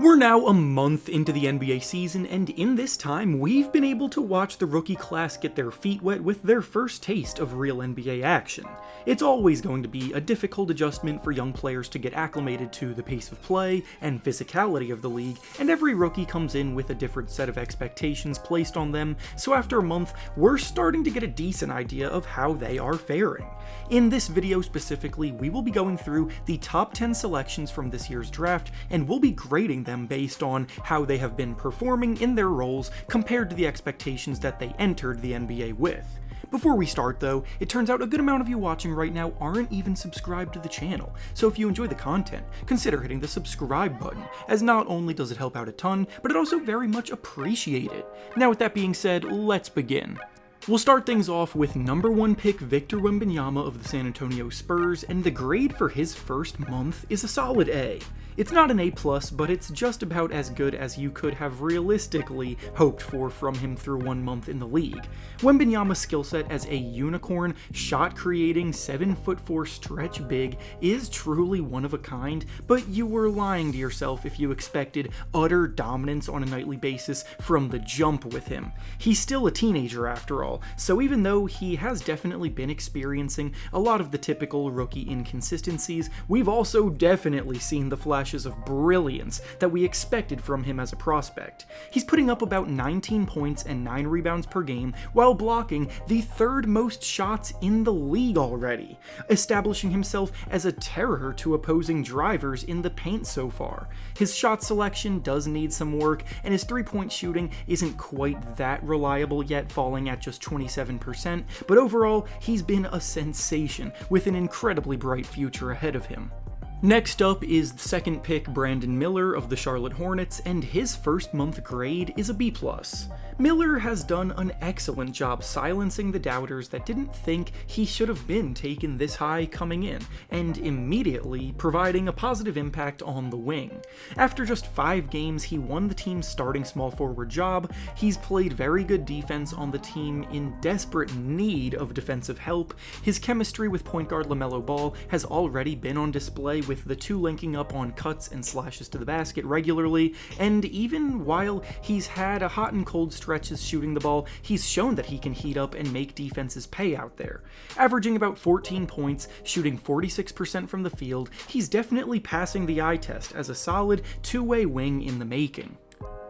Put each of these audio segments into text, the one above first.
We're now a month into the NBA season, and in this time, we've been able to watch the rookie class get their feet wet with their first taste of real NBA action. It's always going to be a difficult adjustment for young players to get acclimated to the pace of play and physicality of the league, and every rookie comes in with a different set of expectations placed on them, so after a month, we're starting to get a decent idea of how they are faring. In this video specifically, we will be going through the top 10 selections from this year's draft, and we'll be grading them based on how they have been performing in their roles compared to the expectations that they entered the NBA with. Before we start though, it turns out a good amount of you watching right now aren't even subscribed to the channel, so if you enjoy the content, consider hitting the subscribe button, as not only does it help out a ton, but it also very much appreciate it. Now with that being said, let's begin. We'll start things off with number 1 pick Victor Wembanyama of the San Antonio Spurs, and the grade for his first month is a solid A. It's not an A+, but it's just about as good as you could have realistically hoped for from him through 1 month in the league. Wembanyama's skill set as a unicorn, shot-creating, 7'4" stretch big is truly one of a kind, but you were lying to yourself if you expected utter dominance on a nightly basis from the jump with him. He's still a teenager after all, so even though he has definitely been experiencing a lot of the typical rookie inconsistencies, we've also definitely seen the flashes of brilliance that we expected from him as a prospect. He's putting up about 19 points and 9 rebounds per game while blocking the 3rd most shots in the league already, establishing himself as a terror to opposing drivers in the paint so far. His shot selection does need some work, and his 3-point shooting isn't quite that reliable yet, falling at just 27%, but overall, he's been a sensation with an incredibly bright future ahead of him. Next up is the 2nd pick Brandon Miller of the Charlotte Hornets, and his first month grade is a B+. Miller has done an excellent job silencing the doubters that didn't think he should have been taken this high coming in, and immediately providing a positive impact on the wing. After just 5 games, he won the team's starting small forward job. He's played very good defense on the team in desperate need of defensive help. His chemistry with point guard LaMelo Ball has already been on display, with the two linking up on cuts and slashes to the basket regularly, and even while he's had a hot and cold stretches shooting the ball, he's shown that he can heat up and make defenses pay out there. Averaging about 14 points, shooting 46% from the field, he's definitely passing the eye test as a solid two-way wing in the making.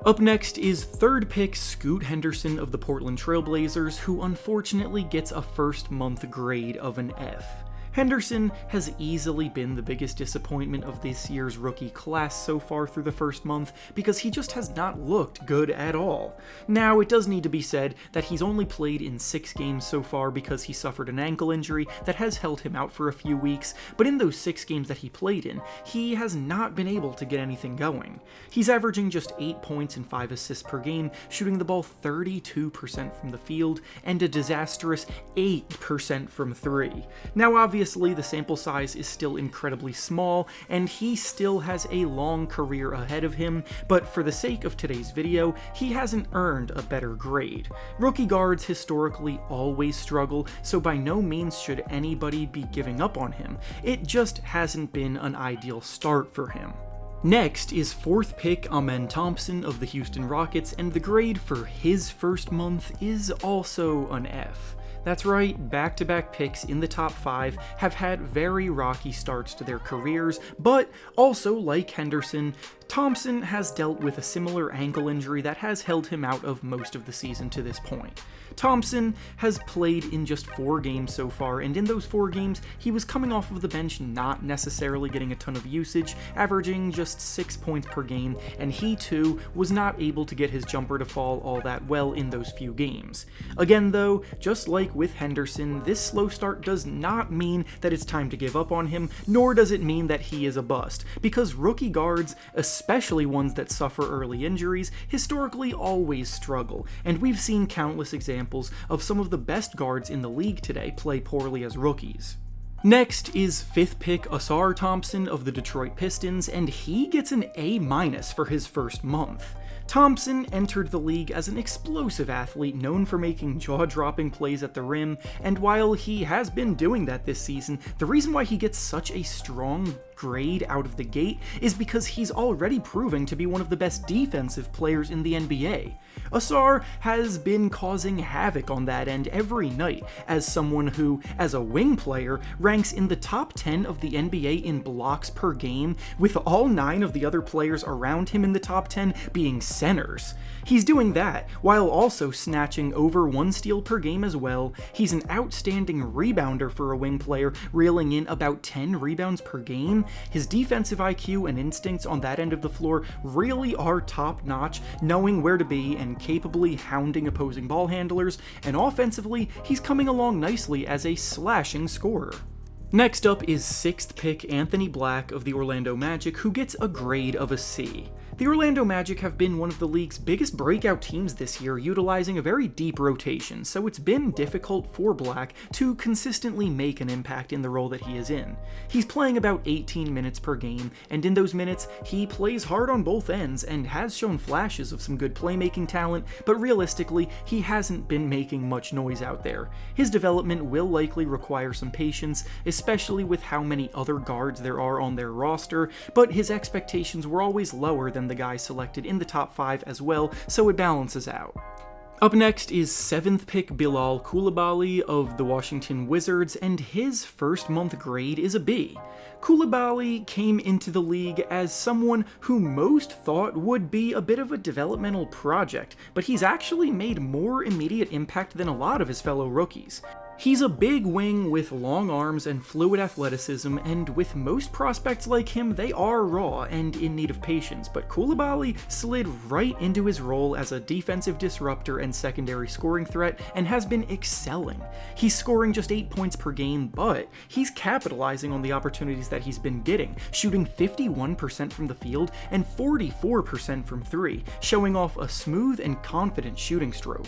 Up next is 3rd pick Scoot Henderson of the Portland Trail Blazers, who unfortunately gets a first month grade of an F. Henderson has easily been the biggest disappointment of this year's rookie class so far through the first month, because he just has not looked good at all. Now, it does need to be said that he's only played in 6 games so far because he suffered an ankle injury that has held him out for a few weeks, but in those 6 games that he played in, he has not been able to get anything going. He's averaging just 8 points and 5 assists per game, shooting the ball 32% from the field, and a disastrous 8% from 3. Now, obviously, the sample size is still incredibly small, and he still has a long career ahead of him, but for the sake of today's video, he hasn't earned a better grade. Rookie guards historically always struggle, so by no means should anybody be giving up on him. It just hasn't been an ideal start for him. Next is 4th pick Assar Thompson of the Houston Rockets, and the grade for his first month is also an F. That's right, back-to-back picks in the top 5 have had very rocky starts to their careers, but also like Henderson, Thompson has dealt with a similar ankle injury that has held him out of most of the season to this point. Thompson has played in just 4 games so far, and in those 4 games, he was coming off of the bench not necessarily getting a ton of usage, averaging just 6 points per game, and he too was not able to get his jumper to fall all that well in those few games. Again though, just like with Henderson, this slow start does not mean that it's time to give up on him, nor does it mean that he is a bust, because rookie guards, especially ones that suffer early injuries, historically always struggle, and we've seen countless examples of some of the best guards in the league today play poorly as rookies. Next is 5th pick Assar Thompson of the Detroit Pistons, and he gets an A- for his first month. Thompson entered the league as an explosive athlete known for making jaw-dropping plays at the rim, and while he has been doing that this season, the reason why he gets such a strong grade out of the gate is because he's already proving to be one of the best defensive players in the NBA. Assar has been causing havoc on that end every night as someone who, as a wing player, ranks in the top 10 of the NBA in blocks per game, with all 9 of the other players around him in the top 10 being centers. He's doing that while also snatching over 1 steal per game as well. He's an outstanding rebounder for a wing player, reeling in about 10 rebounds per game. His defensive IQ and instincts on that end of the floor really are top-notch, knowing where to be and capably hounding opposing ball handlers, and offensively, he's coming along nicely as a slashing scorer. Next up is 6th pick Anthony Black of the Orlando Magic, who gets a grade of a C. The Orlando Magic have been one of the league's biggest breakout teams this year, utilizing a very deep rotation, so it's been difficult for Black to consistently make an impact in the role that he is in. He's playing about 18 minutes per game, and in those minutes, he plays hard on both ends and has shown flashes of some good playmaking talent, but realistically, he hasn't been making much noise out there. His development will likely require some patience, especially with how many other guards there are on their roster, but his expectations were always lower than the guy selected in the top 5 as well, so it balances out. Up next is 7th pick Bilal Kabali of the Washington Wizards, and his first month grade is a B. Kabali came into the league as someone who most thought would be a bit of a developmental project, but he's actually made more immediate impact than a lot of his fellow rookies. He's a big wing with long arms and fluid athleticism, and with most prospects like him, they are raw and in need of patience, but Kabali slid right into his role as a defensive disruptor and secondary scoring threat, and has been excelling. He's scoring just 8 points per game, but he's capitalizing on the opportunities that he's been getting, shooting 51% from the field and 44% from 3, showing off a smooth and confident shooting stroke.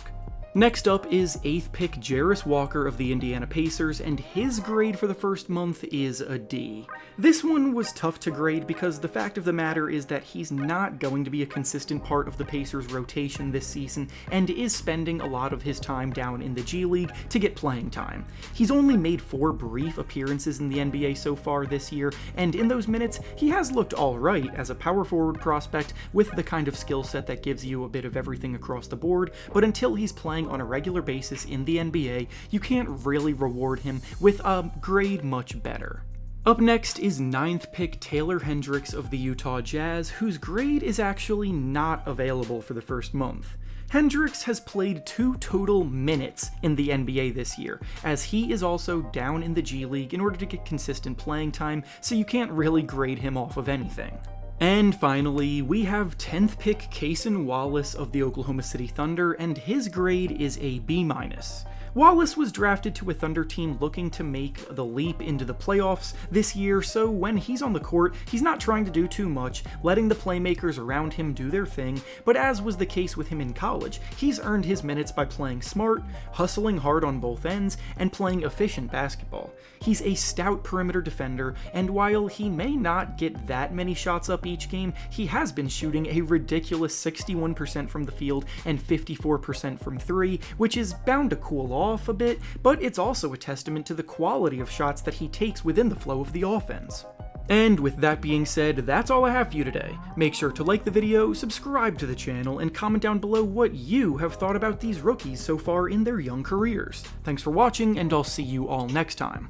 Next up is 8th pick Jarris Walker of the Indiana Pacers, and his grade for the first month is a D. This one was tough to grade because the fact of the matter is that he's not going to be a consistent part of the Pacers' rotation this season, and is spending a lot of his time down in the G League to get playing time. He's only made 4 brief appearances in the NBA so far this year, and in those minutes, he has looked alright as a power forward prospect with the kind of skill set that gives you a bit of everything across the board, but until he's playing on a regular basis in the NBA, you can't really reward him with a grade much better. Up next is 9th pick Taylor Hendricks of the Utah Jazz, whose grade is actually not available for the first month. Hendricks has played 2 total minutes in the NBA this year, as he is also down in the G League in order to get consistent playing time, so you can't really grade him off of anything. And finally, we have 10th pick Cas Wallace of the Oklahoma City Thunder, and his grade is a B-. Wallace was drafted to a Thunder team looking to make the leap into the playoffs this year, so when he's on the court, he's not trying to do too much, letting the playmakers around him do their thing, but as was the case with him in college, he's earned his minutes by playing smart, hustling hard on both ends, and playing efficient basketball. He's a stout perimeter defender, and while he may not get that many shots up each game, he has been shooting a ridiculous 61% from the field and 54% from 3, which is bound to cool off a bit, but it's also a testament to the quality of shots that he takes within the flow of the offense. And with that being said, that's all I have for you today. Make sure to like the video, subscribe to the channel, and comment down below what you have thought about these rookies so far in their young careers. Thanks for watching, and I'll see you all next time.